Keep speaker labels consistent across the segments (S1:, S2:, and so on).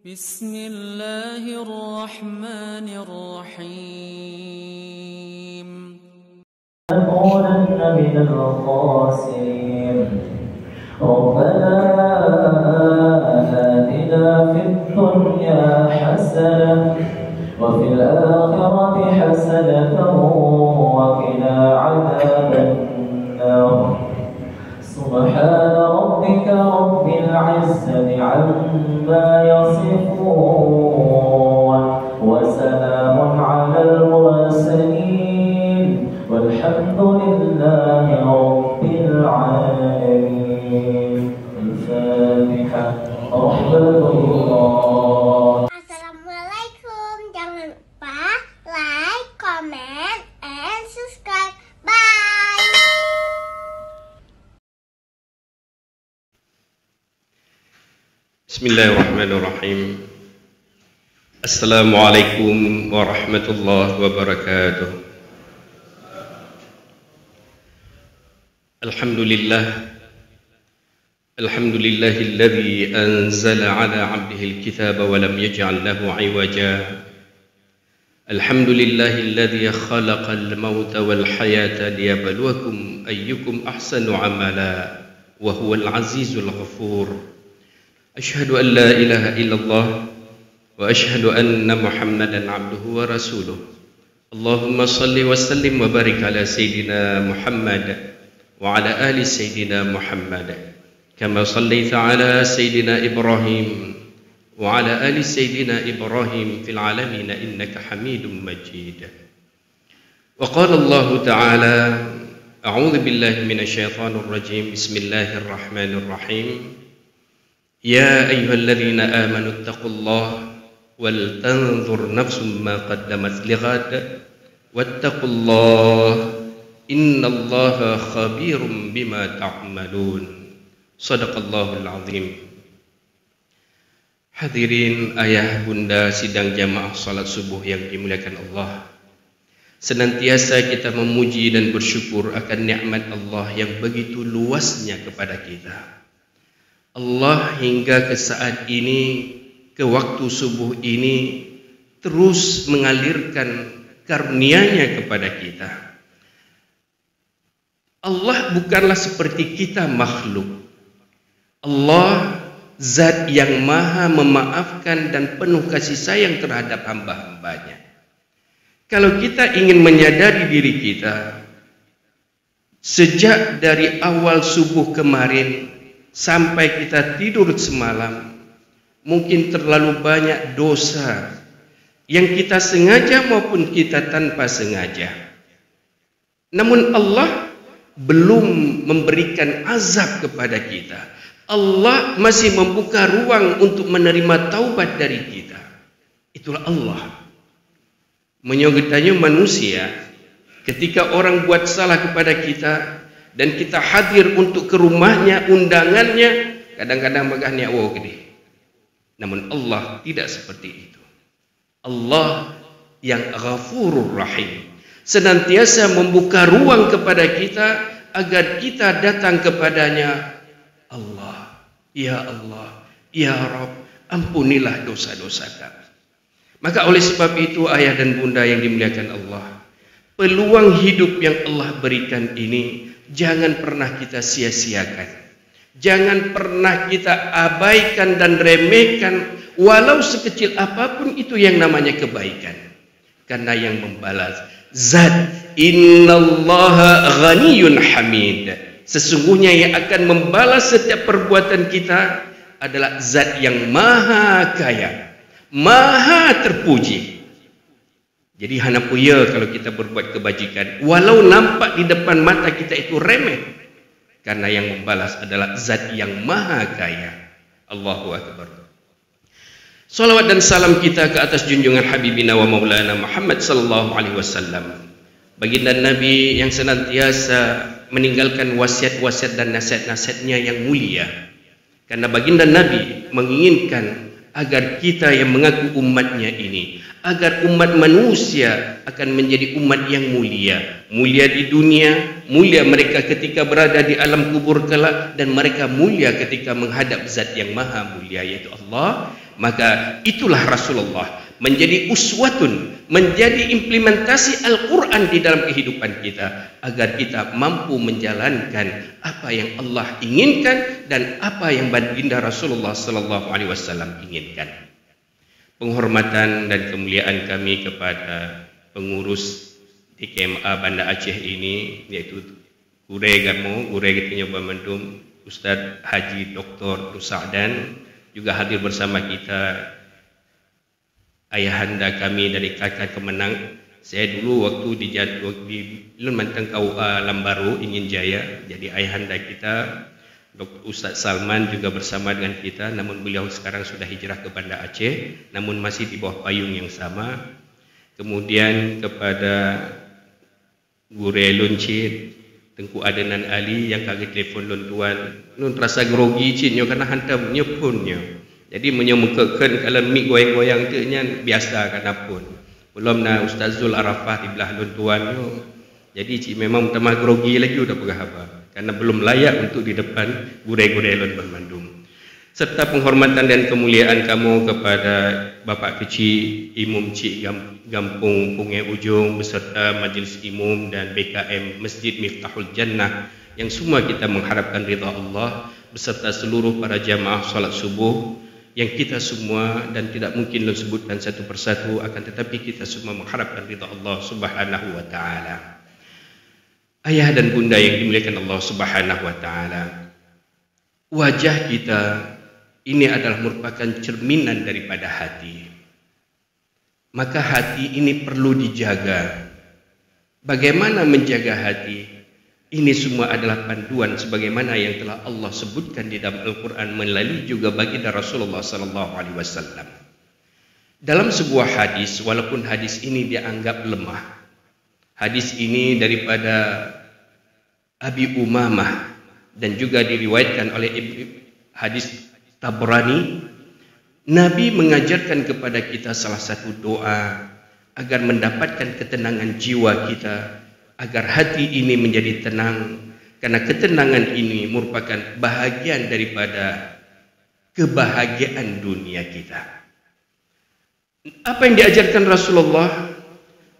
S1: بسم الله الرحمن الرحيم
S2: لنكونن من الخاسرين ربنا آتنا في الدنيا حسنة وفي الآخرة حسنة وقنا عذاب النار سبحان ربك رب العزة عما يصفون وسلام على المرسلين والحمد لله رب العالمين. الفاتحة. رحمة الله.
S3: Assalamualaikum. Jangan lupa like, comment, and subscribe. Bye.
S4: Bismillahirrahmanirrahim. Assalamualaikum warahmatullahi wabarakatuh. Alhamdulillahilladzi anzala ala 'abdihi al-kitaba wa lam yaj'al lahu 'iwaja. Alhamdulillahilladzi khalaqal mauta wal hayata liyabluwakum ayyukum ahsanu 'amala wa huwal 'azizul ghafur. Asyhadu an la ilaha illallah wa asyhadu anna Muhammadan 'abduhu wa rasuluh. Allahumma salli wa sallim wa barik ala sayyidina Muhammad wa ala ali sayyidina Muhammad kama sallaita ala sayyidina Ibrahim wa ala ali sayyidina Ibrahim fil alamin innaka Hamidum Majid. Wa qala Allah ta'ala a'udzu billahi minasy syaithanir rajim. Bismillahirrahmanirrahim. Ya ayyuhalladzina amanu taqullaha wal tanzur nafsum ma qaddamat lighad wattaqullaha innallaha khabirum bima ta'malun. Shadaqallahul azim. Hadirin ayah bunda sidang jamaah salat subuh yang dimuliakan Allah, senantiasa kita memuji dan bersyukur akan nikmat Allah yang begitu luasnya kepada kita. Allah hingga ke saat ini, ke waktu subuh ini, terus mengalirkan karunia-Nya kepada kita. Allah bukanlah seperti kita makhluk. Allah zat yang maha memaafkan dan penuh kasih sayang terhadap hamba-hambanya. Kalau kita ingin menyadari diri kita, sejak dari awal subuh kemarin sampai kita tidur semalam, mungkin terlalu banyak dosa yang kita sengaja maupun kita tanpa sengaja. Namun Allah belum memberikan azab kepada kita. Allah masih membuka ruang untuk menerima taubat dari kita. Itulah Allah. Menyogetanya manusia, ketika orang buat salah kepada kita dan kita hadir untuk ke rumahnya, undangannya, kadang-kadang megahnya wow gede. Namun Allah tidak seperti itu. Allah yang Ghafurur Rahim senantiasa membuka ruang kepada kita agar kita datang kepadanya. Allah, ya Rabb, ampunilah dosa-dosa kami. Maka oleh sebab itu ayah dan bunda yang dimuliakan Allah, peluang hidup yang Allah berikan ini jangan pernah kita sia-siakan. Jangan pernah kita abaikan dan remehkan, walau sekecil apapun itu yang namanya kebaikan. Karena yang membalas zat innallaha ghaniyun hamid. Sesungguhnya yang akan membalas setiap perbuatan kita adalah zat yang maha kaya, maha terpuji. Jadi hanapuya kalau kita berbuat kebajikan, walau nampak di depan mata kita itu remeh, karena yang membalas adalah zat yang maha kaya. Allahu Akbar. Salawat dan salam kita ke atas junjungan Habibina wa Maulana Muhammad sallallahu alaihi wasallam, baginda Nabi yang senantiasa meninggalkan wasiat-wasiat dan nasihat-nasihatnya yang mulia. Karena baginda Nabi menginginkan agar kita yang mengaku umatnya ini, agar umat manusia akan menjadi umat yang mulia. Mulia di dunia, mulia mereka ketika berada di alam kubur kelak, dan mereka mulia ketika menghadap zat yang maha mulia, yaitu Allah. Maka itulah Rasulullah menjadi uswatun, menjadi implementasi Al-Quran di dalam kehidupan kita, agar kita mampu menjalankan apa yang Allah inginkan dan apa yang baginda Rasulullah sallallahu alaihi wasallam inginkan. Penghormatan dan kemuliaan kami kepada pengurus DKMA Banda Aceh ini, yaitu Gure Gamo, Gure Gitunya Bamandum, Ustaz Haji Dr. Nusa'dan, juga hadir bersama kita ayahanda kami dari kakak kemenang. Saya dulu waktu di Lun Manteng KUA Lambaru Ingin Jaya, jadi ayahanda kita Dr. Ustaz Salman juga bersama dengan kita, namun beliau sekarang sudah hijrah ke Banda Aceh, namun masih di bawah payung yang sama. Kemudian kepada Gure Luncit, Tengku Adenan Ali yang kagak telefon lun tuan, nun rasa grogi cinyo karena hantam nyepunnya. Jadi menyemukkan kalau mik goyang-goyang tu nya biasa kan pun. Belum na Ustaz Zul Arafah di belah lun tuan yo. Jadi cik memang tambah grogi lagi udah pegah karena belum layak untuk di depan gure-gure lun Bandung. Serta penghormatan dan kemuliaan kamu kepada Bapak Kecil Imam Cik Gampung Pungai Ujung beserta Majlis Imam dan BKM Masjid Miftahul Jannah yang semua kita mengharapkan ridha Allah, beserta seluruh para jamaah salat subuh yang kita semua dan tidak mungkin disebutkan satu persatu, akan tetapi kita semua mengharapkan ridha Allah Subhanahu wa taala. Ayah dan bunda yang dimuliakan Allah Subhanahu wa taala, wajah kita ini adalah merupakan cerminan daripada hati. Maka hati ini perlu dijaga. Bagaimana menjaga hati? Ini semua adalah panduan sebagaimana yang telah Allah sebutkan di dalam Al-Quran melalui juga baginda Rasulullah sallallahu alaihi wasallam. Dalam sebuah hadis, walaupun hadis ini dianggap lemah, hadis ini daripada Abi Umamah dan juga diriwayatkan oleh hadis Tabrani, Nabi mengajarkan kepada kita salah satu doa agar mendapatkan ketenangan jiwa kita, agar hati ini menjadi tenang, karena ketenangan ini merupakan bahagian daripada kebahagiaan dunia kita. Apa yang diajarkan Rasulullah?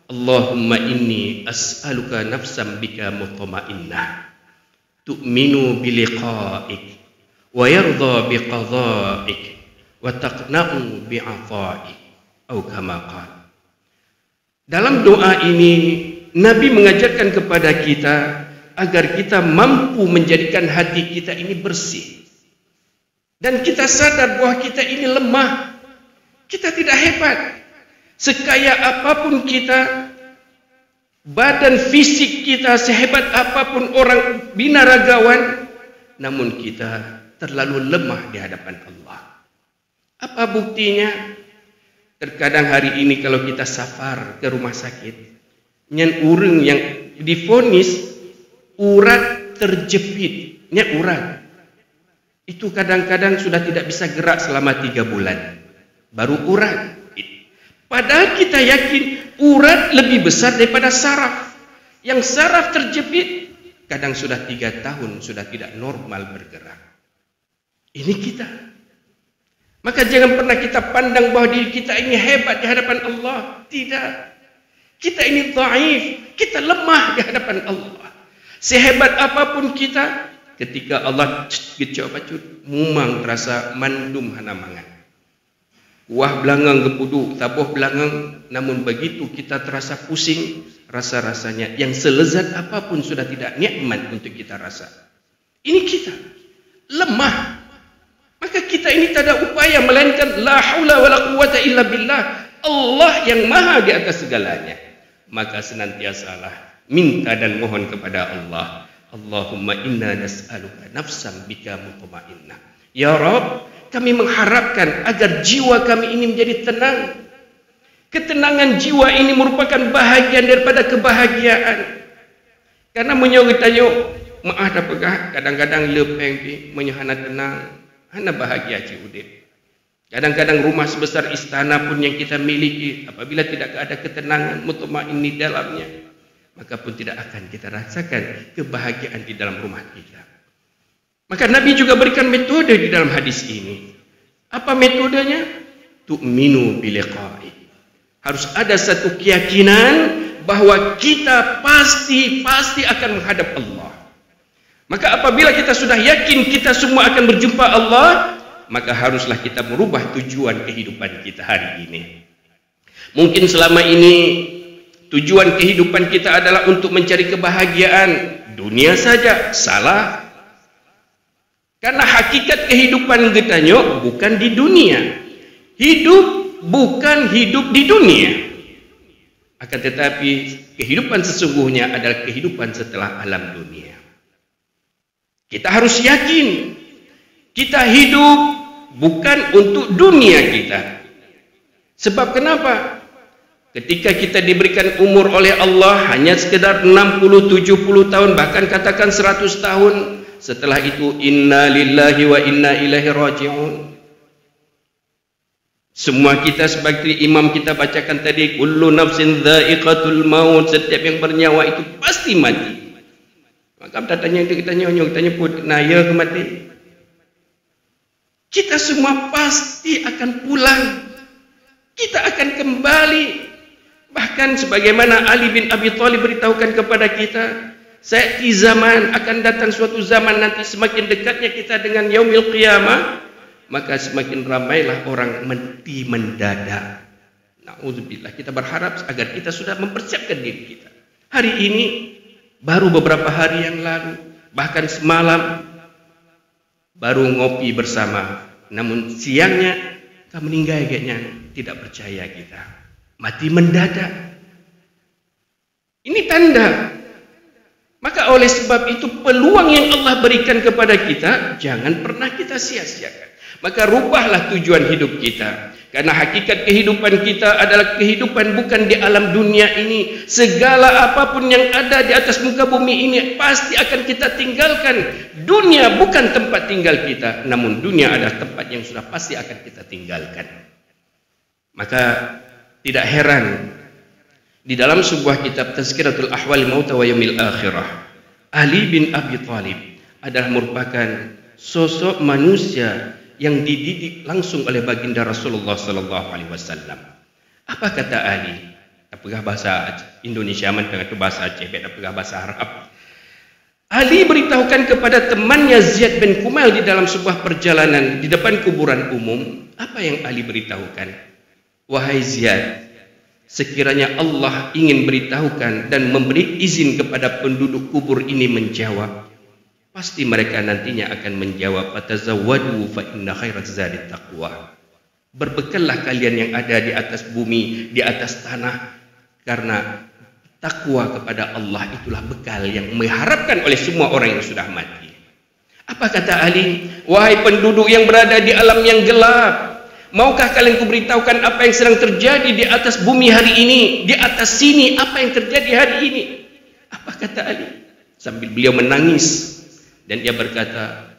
S4: Allahumma inni as'aluka nafsan bika mutma'innah tu'minu biliqa'ik wa yardha biqadha'ik wa taqna'u bi'afa'ik atau kama qala. Dalam doa ini Nabi mengajarkan kepada kita agar kita mampu menjadikan hati kita ini bersih, dan kita sadar bahwa kita ini lemah, kita tidak hebat. Sekaya apapun kita, badan fisik kita sehebat apapun orang binaragawan, namun kita terlalu lemah di hadapan Allah. Apa buktinya? Terkadang hari ini kalau kita safar ke rumah sakit, nyen urang yang divonis urat terjepit, nya urat itu kadang-kadang sudah tidak bisa gerak selama 3 bulan, baru urat. Padahal kita yakin urat lebih besar daripada saraf. Yang saraf terjepit kadang sudah 3 tahun sudah tidak normal bergerak. Ini kita. Maka jangan pernah kita pandang bahwa diri kita ini hebat di hadapan Allah. Tidak. Kita ini dhaif, kita lemah di hadapan Allah. Sehebat apapun kita, ketika Allah gecobacut mumang terasa mandum hana mangan. Wah belangang gepudu, tabuh belangang, namun begitu kita terasa pusing, rasa-rasanya yang selezat apapun sudah tidak nikmat untuk kita rasa. Ini kita lemah. Maka kita ini tak ada upaya melainkan la haula wala quwata illa billah, Allah yang maha di atas segalanya. Maka senantiasalah minta dan mohon kepada Allah. Allahumma inna nas'aluka nafsan bika mutma'innah. Ya Rabb, kami mengharapkan agar jiwa kami ini menjadi tenang. Ketenangan jiwa ini merupakan bahagian daripada kebahagiaan. Karena menyogitanyo maaf dah pegah, kadang-kadang lepeng pi menyohana tenang, hana bahagia ciudip. Kadang-kadang rumah sebesar istana pun yang kita miliki, apabila tidak ada ketenangan mutmain di dalamnya, maka pun tidak akan kita rasakan kebahagiaan di dalam rumah kita. Maka Nabi juga berikan metode di dalam hadis ini. Apa metodenya? tu'minu biliqa'i. Harus ada satu keyakinan bahwa kita pasti akan menghadap Allah. Maka apabila kita sudah yakin kita semua akan berjumpa Allah, maka haruslah kita merubah tujuan kehidupan kita hari ini. Mungkin selama ini tujuan kehidupan kita adalah untuk mencari kebahagiaan dunia saja. Salah. Karena hakikat kehidupan kita bukan di dunia. Hidup bukan hidup di dunia. Akan tetapi kehidupan sesungguhnya adalah kehidupan setelah alam dunia. Kita harus yakin kita hidup bukan untuk dunia kita. Sebab kenapa? Ketika kita diberikan umur oleh Allah hanya sekedar 60-70 tahun, bahkan katakan 100 tahun, setelah itu inna lillahi wa inna ilaihi raji'un. Semua kita sebagai imam kita bacakan tadi, kullu nafsin dha'iqatul maut, setiap yang bernyawa itu pasti mati. Maka kita nyebut naya ke mati. Kita semua pasti akan pulang. Kita akan kembali. Bahkan sebagaimana Ali bin Abi Thalib beritahukan kepada kita, Sayati zaman akan datang suatu zaman nanti semakin dekatnya kita dengan yaumil qiyamah, maka semakin ramailah orang mati mendadak. Na'udzubillah, kita berharap agar kita sudah mempersiapkan diri kita. Hari ini, baru beberapa hari yang lalu, bahkan semalam, baru ngopi bersama. Namun siangnya, kita meninggal kayaknya, tidak percaya kita. Mati mendadak. Ini tanda. Maka oleh sebab itu peluang yang Allah berikan kepada kita jangan pernah kita sia-siakan. Maka rubahlah tujuan hidup kita. Karena hakikat kehidupan kita adalah kehidupan bukan di alam dunia ini. Segala apapun yang ada di atas muka bumi ini pasti akan kita tinggalkan. Dunia bukan tempat tinggal kita, namun dunia adalah tempat yang sudah pasti akan kita tinggalkan. Maka tidak heran di dalam sebuah kitab Tazkiratul Ahwal Mauta wa Yaumil Akhirah, Ali bin Abi Thalib adalah merupakan sosok manusia yang dididik langsung oleh baginda Rasulullah sallallahu alaihi wasallam. Apa kata Ali? Apakah bahasa Indonesia atau bahasa Aceh, apakah bahasa Arab? Ali beritahukan kepada temannya Ziyad bin Kumail di dalam sebuah perjalanan di depan kuburan umum. Apa yang Ali beritahukan? Wahai Ziyad, sekiranya Allah ingin beritahukan dan memberi izin kepada penduduk kubur ini menjawab, pasti mereka nantinya akan menjawab, fatazawwadu fa inna khairaz zadi taqwa. Berbekallah kalian yang ada di atas bumi, di atas tanah, karena takwa kepada Allah itulah bekal yang mengharapkan oleh semua orang yang sudah mati. Apa kata Ali? Wahai penduduk yang berada di alam yang gelap, maukah kalian kuberitahukan apa yang sedang terjadi di atas bumi hari ini? Di atas sini, apa yang terjadi hari ini? Apa kata Ali? Sambil beliau menangis. Dan dia berkata,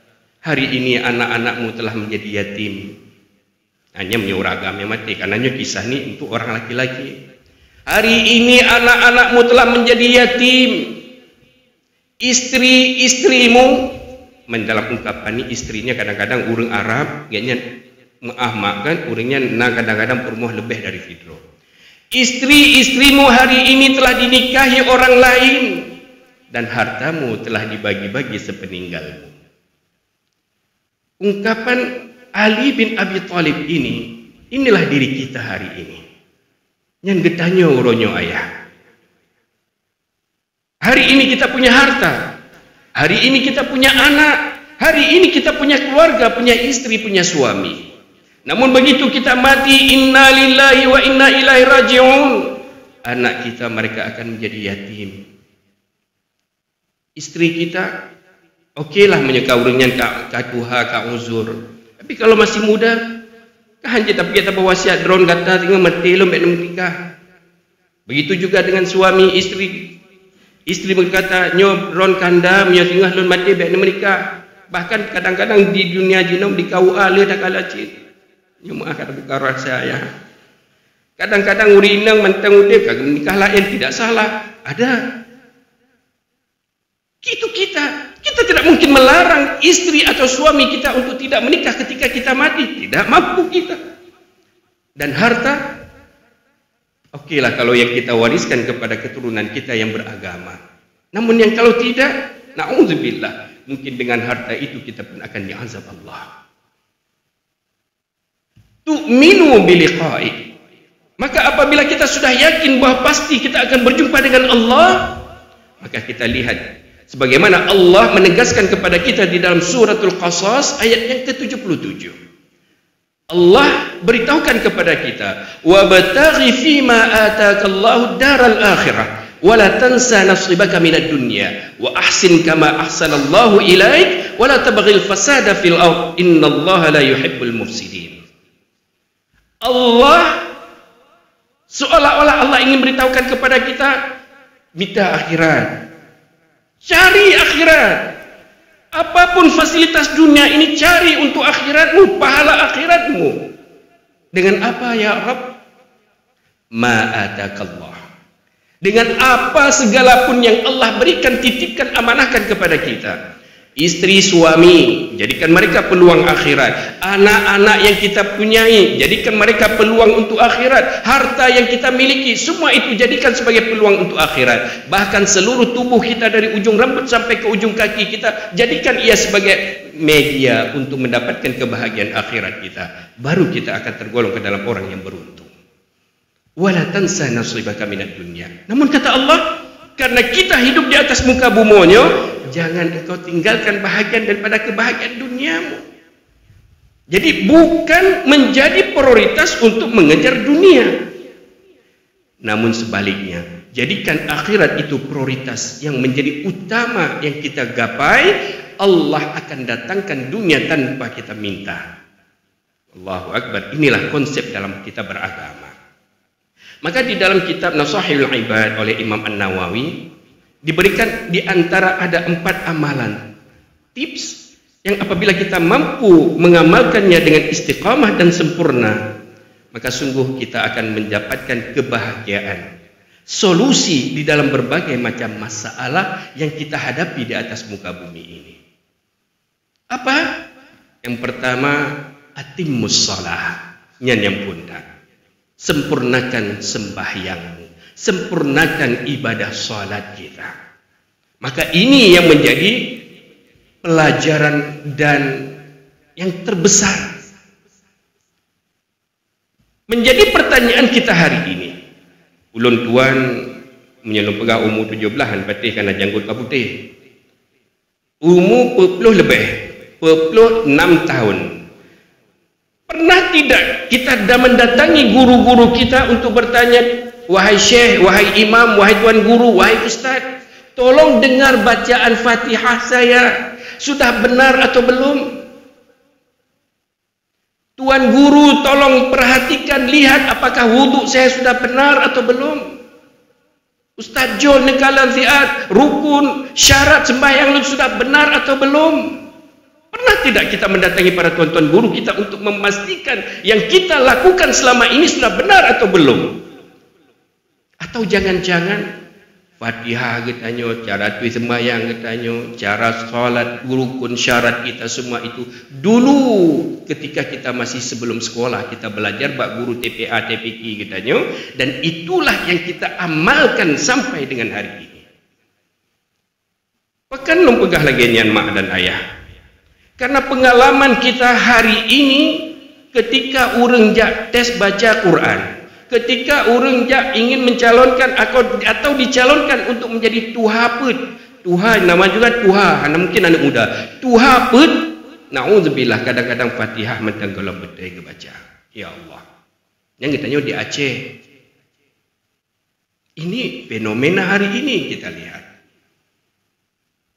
S4: hari ini anak-anakmu telah menjadi yatim. Hanya menyuragam yang mati. Karena kisah ini untuk orang laki-laki. Hari ini anak-anakmu telah menjadi yatim. Istri-istrimu, dalam ungkapan ini istrinya kadang-kadang orang Arab, kayaknya maaf kan, orangnya kadang-kadang berumur lebih dari fitro. Istri-istrimu hari ini telah dinikahi orang lain dan hartamu telah dibagi-bagi sepeninggalmu. Ungkapan Ali bin Abi Thalib ini, inilah diri kita hari ini. Yang getahnya uronyo ayah. Hari ini kita punya harta. Hari ini kita punya anak. Hari ini kita punya keluarga, punya istri, punya suami. Namun begitu kita mati, inna lillahi wa inna ilaihi raji'un, anak kita mereka akan menjadi yatim. Istri kita okeylah menyeka urangnya ka tuha ka uzur. Tapi kalau masih muda, kan kita pergi tanpa wasiat drone kata tinggal mati lo mek nikah. Begitu juga dengan suami istri. Istri berkata, "Nyo drone kandam, nyo tinggal lo mati mek menikah." Bahkan kadang-kadang di dunia jinom di KUA le dak kalacit. Nyo maaf kata bukan rasa ya. Kadang-kadang urinang mentang udip kagak nikah lain tidak salah. Ada. Itu kita tidak mungkin melarang istri atau suami kita untuk tidak menikah ketika kita mati. Tidak mampu kita. dan harta, okelah kalau yang kita wariskan kepada keturunan kita yang beragama. Namun yang kalau tidak, na'udzubillah, mungkin dengan harta itu kita pun akan diazab Allah. Tu'minu biliqa'i. Maka apabila kita sudah yakin bahwa pasti kita akan berjumpa dengan Allah, maka kita lihat sebagaimana Allah menegaskan kepada kita di dalam suratul Qasas ayat yang ke-77. Allah beritahukan kepada kita, wabtaghi fima ataakallahu daral akhirah wala tansa nasibaka minad dunya wa ahsin kama ahsanallahu ilaik wala tabghil fasada fil ard innallaha la yuhibbul mufsidin. Allah seolah-olah Allah ingin beritahukan kepada kita, minta akhirat, cari akhirat. Apapun fasilitas dunia ini, cari untuk akhiratmu, pahala akhiratmu. Dengan apa ya Rabb? Ma'atakallah. Dengan apa segala pun yang Allah berikan, titipkan, amanahkan kepada kita. Istri, suami, jadikan mereka peluang akhirat. Anak-anak yang kita punyai, jadikan mereka peluang untuk akhirat. Harta yang kita miliki, semua itu jadikan sebagai peluang untuk akhirat. Bahkan seluruh tubuh kita dari ujung rambut sampai ke ujung kaki kita, jadikan ia sebagai media untuk mendapatkan kebahagiaan akhirat kita. Baru kita akan tergolong ke dalam orang yang beruntung. Wala tansa nasibaka minad dunya. Namun kata Allah, karena kita hidup di atas muka bumonyo, jangan engkau tinggalkan bahagian daripada kebahagiaan duniamu. Jadi bukan menjadi prioritas untuk mengejar dunia, namun sebaliknya, jadikan akhirat itu prioritas yang menjadi utama yang kita gapai. Allah akan datangkan dunia tanpa kita minta. Allahu Akbar. Inilah konsep dalam kita beragama. Maka di dalam kitab Nasahihul Ibad oleh Imam An-Nawawi diberikan di antara ada 4 amalan, tips yang apabila kita mampu mengamalkannya dengan istiqamah dan sempurna, maka sungguh kita akan mendapatkan kebahagiaan, solusi di dalam berbagai macam masalah yang kita hadapi di atas muka bumi ini. Apa? Yang pertama, atimmus shalah, yang pundak. Sempurnakan sembahyangmu, sempurnakan ibadah salat kita. Maka ini yang menjadi pelajaran dan yang terbesar. Menjadi pertanyaan kita hari ini. Ulun tuan menyelum pegang umur 17-an patih kerana janggut putih. Umur 40 lebih, 46 tahun. Pernah tidak kita dah mendatangi guru-guru kita untuk bertanya, wahai syekh, wahai imam, wahai tuan guru, wahai ustaz, tolong dengar bacaan Fatihah saya, sudah benar atau belum? Tuan guru tolong perhatikan, lihat apakah wuduk saya sudah benar atau belum? Ustaz Jol Nekalan Ziad, rukun, syarat sembahyang lu sudah benar atau belum? Pernah tidak kita mendatangi para tuan-tuan guru kita untuk memastikan yang kita lakukan selama ini sudah benar atau belum? Atau jangan-jangan Fatihah katanya, cara tulis sembahyang katanya, cara solat, rukun, syarat kita semua itu dulu ketika kita masih sebelum sekolah kita belajar bak guru TPA, TPQ katanya, dan itulah yang kita amalkan sampai dengan hari ini. Bahkan mempegah lagi nian mak dan ayah. Karena pengalaman kita hari ini ketika urang jak tes baca Quran, ketika urang jak ingin mencalonkan atau dicalonkan untuk menjadi tuhaput, Tuhan nama juga Tuhan, mungkin anak muda, tuhaput, na'udzubillah kadang-kadang Fatihah mentenggelam betul ke baca. Ya Allah. Yang kitanya di Aceh. Ini fenomena hari ini kita lihat.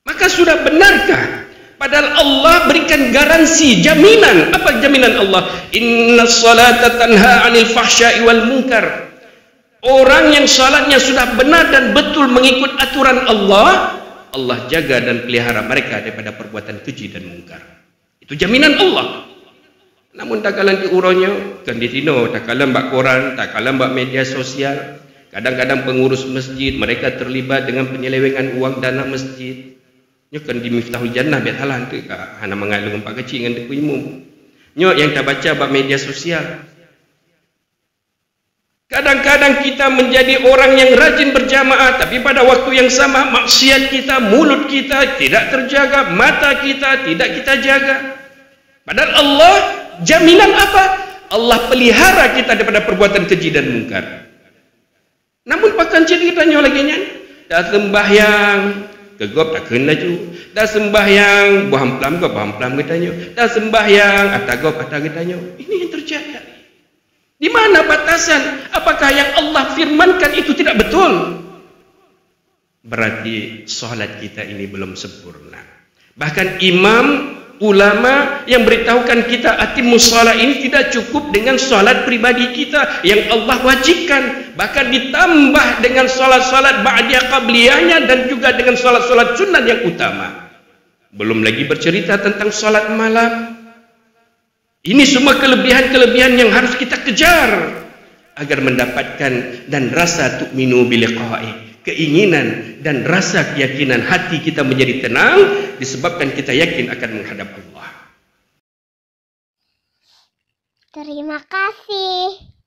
S4: Maka sudah benarkah? Padahal Allah berikan garansi, jaminan. Apa jaminan Allah? Innas salata tanha 'anil fahsya'i wal munkar. Orang yang salatnya sudah benar dan betul mengikut aturan Allah, Allah jaga dan pelihara mereka daripada perbuatan keji dan mungkar. Itu jaminan Allah. Namun tak kalah di uronyo, kan di tino, tak kalah mbak koran, tak kalah mbak media sosial. Kadang-kadang pengurus masjid mereka terlibat dengan penyelewengan uang dana masjid. Nyo kan di Miftahul Jannah biat halan tu ka hana mengalung empat kecil dengan deku imum. Nyo yang tak baca bab media sosial. Kadang-kadang kita menjadi orang yang rajin berjamaah, tapi pada waktu yang sama maksiat kita, mulut kita tidak terjaga, mata kita tidak kita jaga. Padahal Allah jaminan apa? Allah pelihara kita daripada perbuatan keji dan mungkar. Namun pakan ciri kita lagi nya, dah sembahyang, kegop tak kena ju. Dah sembahyang, buah pelam ke buah pelam kita nyo. Dah sembahyang, atagop atag kita nyo. Ini yang terjadi. Di mana batasan? Apakah yang Allah firmankan itu tidak betul? Berarti solat kita ini belum sempurna. Bahkan imam, ulama yang beritahukan kita atimus solat ini tidak cukup dengan solat pribadi kita yang Allah wajibkan. Bahkan ditambah dengan solat-solat ba'diyah qabliyahnya dan juga dengan solat-solat sunnah yang utama. Belum lagi bercerita tentang solat malam. Ini semua kelebihan-kelebihan yang harus kita kejar agar mendapatkan dan rasa tu'minu biliqa'i, keinginan dan rasa keyakinan hati kita menjadi tenang disebabkan kita yakin akan menghadap Allah.
S3: Terima kasih.